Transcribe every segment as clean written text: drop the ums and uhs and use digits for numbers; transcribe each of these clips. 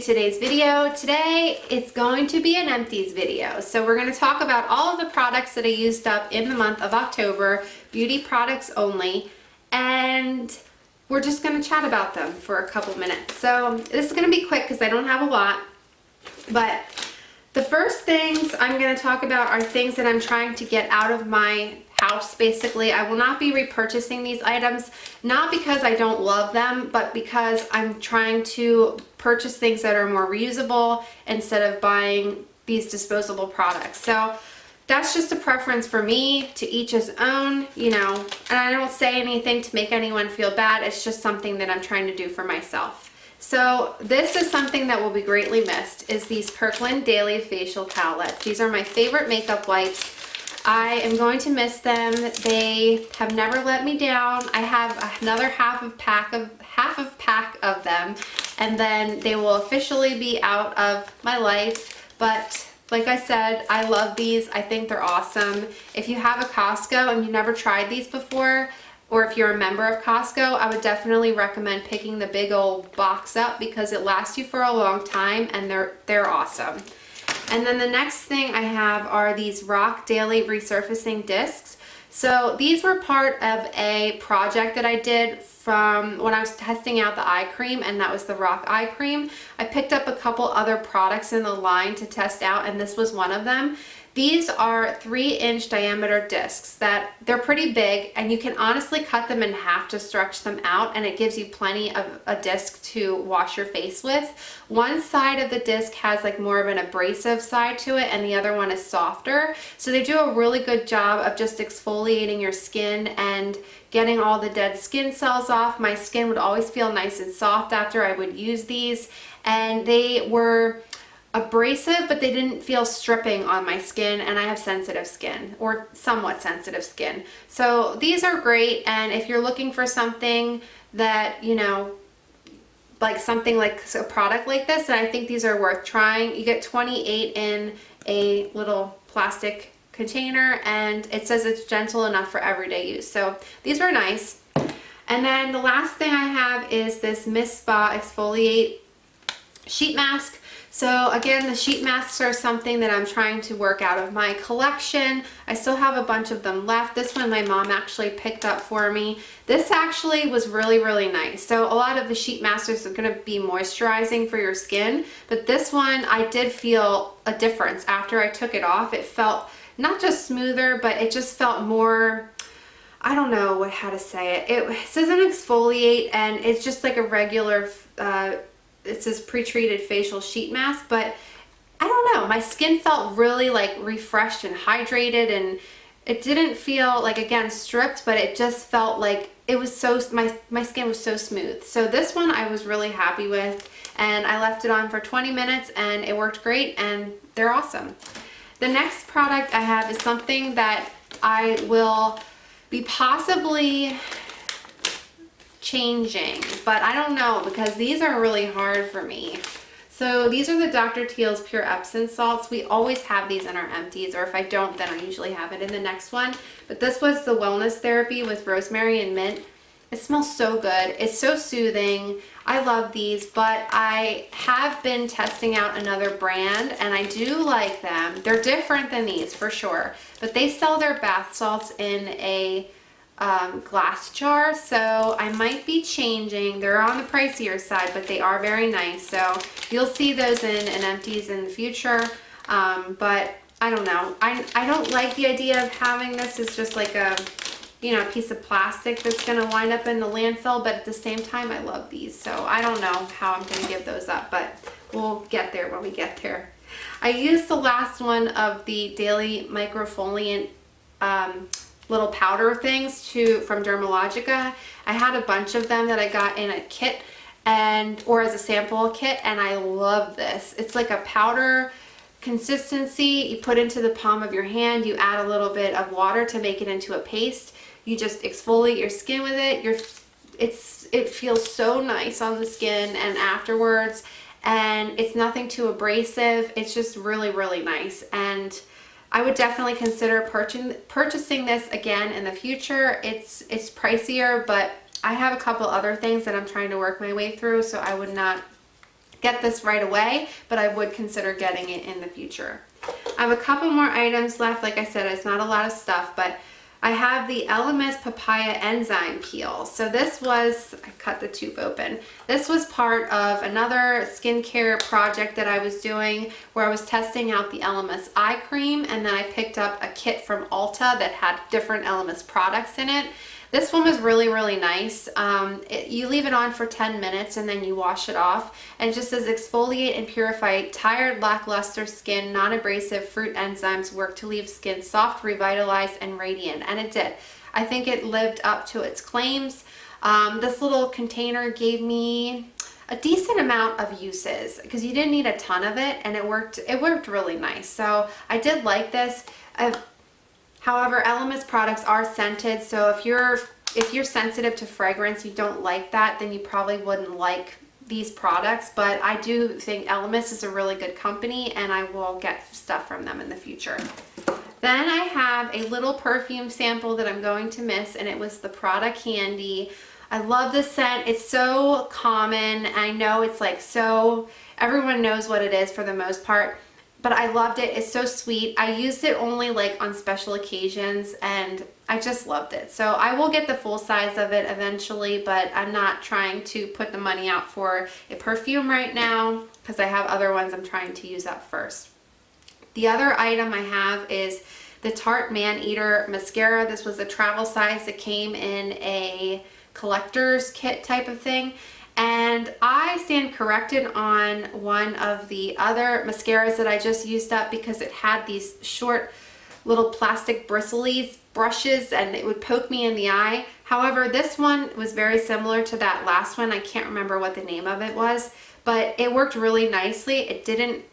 to today's video. Today it's going to be an empties video. So we're going to talk about all of the products that I used up in the month of October, beauty products only, and we're just going to chat about them for a couple minutes. So this is going to be quick because I don't have a lot, but the first things I'm going to talk about are things that I'm trying to get out of my house. Basically, I will not be repurchasing these items, not because I don't love them, but because I'm trying to purchase things that are more reusable instead of buying these disposable products. So that's just a preference for me, to each his own, you know, and I don't say anything to make anyone feel bad. It's just something that I'm trying to do for myself. So this is something that will be greatly missed, is these Kirkland Daily Facial Towelettes. These are my favorite makeup wipes. I am going to miss them. They have never let me down. I have another half of pack of them, and then they will officially be out of my life. But like I said, I love these. I think they're awesome. If you have a Costco and you've never tried these before, or if you're a member of Costco, I would definitely recommend picking the big old box up because it lasts you for a long time and they're awesome. And then the next thing I have are these Rock Daily Resurfacing Discs. So these were part of a project that I did from when I was testing out the eye cream, and that was the Rock eye cream. I picked up a couple other products in the line to test out, and this was one of them. These are 3-inch diameter discs that they're pretty big, and you can honestly cut them in half to stretch them out, and it gives you plenty of a disc to wash your face with. One side of the disc has like more of an abrasive side to it, and the other one is softer. So they do a really good job of just exfoliating your skin and getting all the dead skin cells off. My skin would always feel nice and soft after I would use these, and they were abrasive, but they didn't feel stripping on my skin, and I have sensitive skin, or somewhat sensitive skin. So these are great, and if you're looking for something that, you know, like something like a product like this, and I think these are worth trying. You get 28 in a little plastic container, and it says it's gentle enough for everyday use. So these were nice. And then the last thing I have is this Miss Spa Exfoliate Sheet Mask. So again, the sheet masks are something that I'm trying to work out of my collection. I still have a bunch of them left. This one my mom actually picked up for me. This actually was really, really nice. So a lot of the sheet masks are going to be moisturizing for your skin, but this one I did feel a difference after I took it off. It felt not just smoother, but it just felt more, I don't know how to say it. It says an exfoliate, and it's just like a regular it says pre-treated facial sheet mask, but I don't know, my skin felt really like refreshed and hydrated, and it didn't feel like, again, stripped, but it just felt like it was so, my skin was so smooth. So this one I was really happy with, and I left it on for 20 minutes and it worked great, and they're awesome. The next product I have is something that I will be possibly changing, but I don't know, because these are really hard for me. So these are the Dr.Teals Pure Epsom salts. We always have these in our empties, or if I don't, then I usually have it in the next one. But this was the wellness therapy with rosemary and mint. It smells so good. It's so soothing. I love these, but I have been testing out another brand, and I do like them. They're different than these for sure, but they sell their bath salts in a glass jar, so I might be changing. They're on the pricier side, but they are very nice, so you'll see those in empties in the future. But I don't know, I don't like the idea of having this as just like a, you know, piece of plastic that's gonna wind up in the landfill, but at the same time I love these, so I don't know how I'm gonna give those up, but we'll get there when we get there. I used the last one of the Daily Microfoliant little powder things from Dermalogica. I had a bunch of them that I got in a kit, or as a sample kit, and I love this. It's like a powder consistency. You put into the palm of your hand, you add a little bit of water to make it into a paste. You just exfoliate your skin with it. It feels so nice on the skin and afterwards, and it's nothing too abrasive. It's just really, really nice, and I would definitely consider purchasing this again in the future. It's pricier, but I have a couple other things that I'm trying to work my way through, so I would not get this right away, but I would consider getting it in the future. I have a couple more items left. Like I said, it's not a lot of stuff, but I have the Elemis papaya enzyme peel. So this was, I cut the tube open. This was part of another skincare project that I was doing where I was testing out the Elemis eye cream, and then I picked up a kit from Ulta that had different Elemis products in it. This one was really, really nice. You leave it on for 10 minutes and then you wash it off. And it just says exfoliate and purify tired, lackluster skin, non-abrasive fruit enzymes work to leave skin soft, revitalized, and radiant. And it did. I think it lived up to its claims. This little container gave me a decent amount of uses because you didn't need a ton of it, and it worked really nice. So I did like this. However, Elemis products are scented, so if you're sensitive to fragrance, you don't like that, then you probably wouldn't like these products. But I do think Elemis is a really good company, and I will get stuff from them in the future. Then I have a little perfume sample that I'm going to miss, and it was the Prada Candy. I love this scent. It's so common. I know it's like so, everyone knows what it is for the most part. But I loved it. It's so sweet. I used it only like on special occasions, and I just loved it. So I will get the full size of it eventually, but I'm not trying to put the money out for a perfume right now because I have other ones I'm trying to use up first. The other item I have is the Tarte Man-Eater mascara. This was a travel size. It came in a collector's kit type of thing. And I stand corrected on one of the other mascaras that I just used up because it had these short little plastic bristly brushes and it would poke me in the eye. However, this one was very similar to that last one. I can't remember what the name of it was, but it worked really nicely. It didn't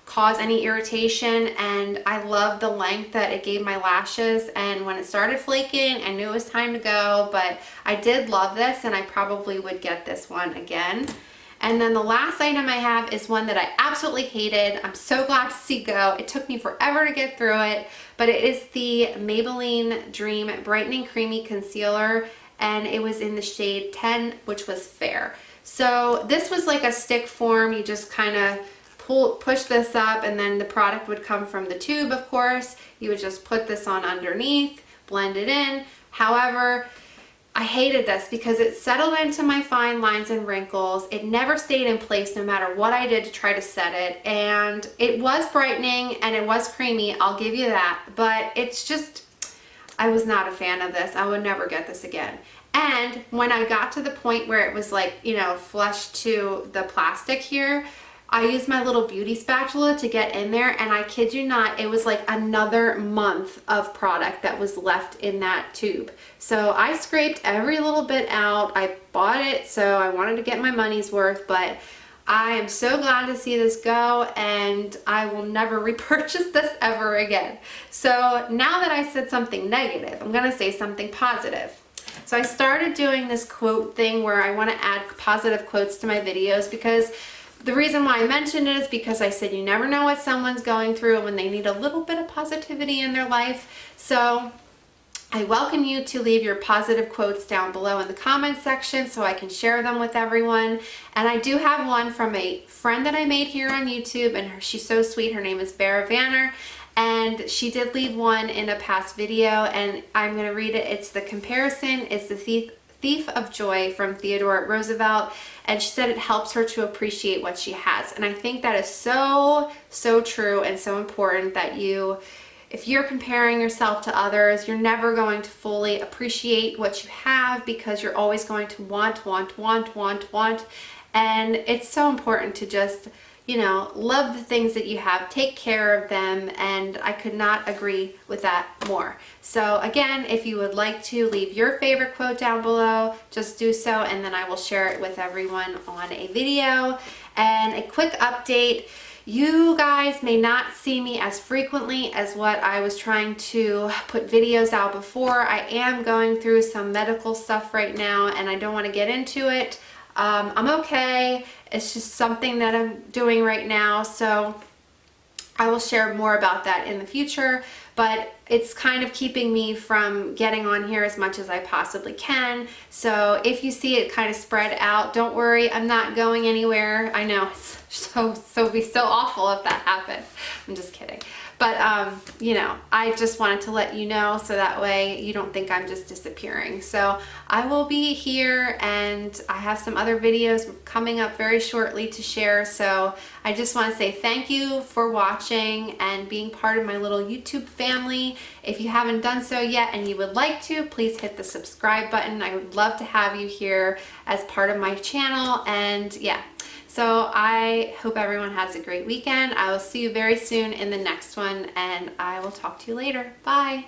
cause any irritation, and I love the length that it gave my lashes. And when it started flaking, I knew it was time to go, but I did love this, and I probably would get this one again. And then the last item I have is one that I absolutely hated. I'm so glad to see go. It took me forever to get through it, but it is the Maybelline Dream Brightening Creamy Concealer, and it was in the shade 10, which was Fair. So this was like a stick form. You just kind of push this up, and then the product would come from the tube, of course. You would just put this on underneath, blend it in. However, I hated this because it settled into my fine lines and wrinkles. It never stayed in place no matter what I did to try to set it. And it was brightening and it was creamy, I'll give you that. But it's just, I was not a fan of this. I would never get this again. And when I got to the point where it was like, you know, flush to the plastic here, I used my little beauty spatula to get in there, and I kid you not, it was like another month of product that was left in that tube. So I scraped every little bit out. I bought it, so I wanted to get my money's worth, but I am so glad to see this go, and I will never repurchase this ever again. So now that I said something negative, I'm gonna say something positive. So I started doing this quote thing where I want to add positive quotes to my videos, because the reason why I mentioned it is because I said you never know what someone's going through when they need a little bit of positivity in their life. So I welcome you to leave your positive quotes down below in the comments section so I can share them with everyone. And I do have one from a friend that I made here on YouTube, and she's so sweet. Her name is Vara Vanner, and she did leave one in a past video, and I'm going to read it. It's the comparison is the thief of joy from Theodore Roosevelt, and she said it helps her to appreciate what she has. And I think that is so true and so important, that if you're comparing yourself to others, you're never going to fully appreciate what you have, because you're always going to want. And it's so important to just, you know, love the things that you have, take care of them, and I could not agree with that more. So again, if you would like to leave your favorite quote down below, just do so, and then I will share it with everyone on a video. And a quick update, you guys may not see me as frequently as what I was trying to put videos out before. I am going through some medical stuff right now, and I don't want to get into it. I'm okay. It's just something that I'm doing right now, so I will share more about that in the future. but it's kind of keeping me from getting on here as much as I possibly can. So if you see it kind of spread out, don't worry, I'm not going anywhere. I know it's it'd be so awful if that happened. I'm just kidding. But, you know, I just wanted to let you know so that way you don't think I'm just disappearing. So I will be here, and I have some other videos coming up very shortly to share. So I just want to say thank you for watching and being part of my little YouTube family. If you haven't done so yet and you would like to, please hit the subscribe button. I would love to have you here as part of my channel. And yeah. So I hope everyone has a great weekend. I will see you very soon in the next one, and I will talk to you later. Bye.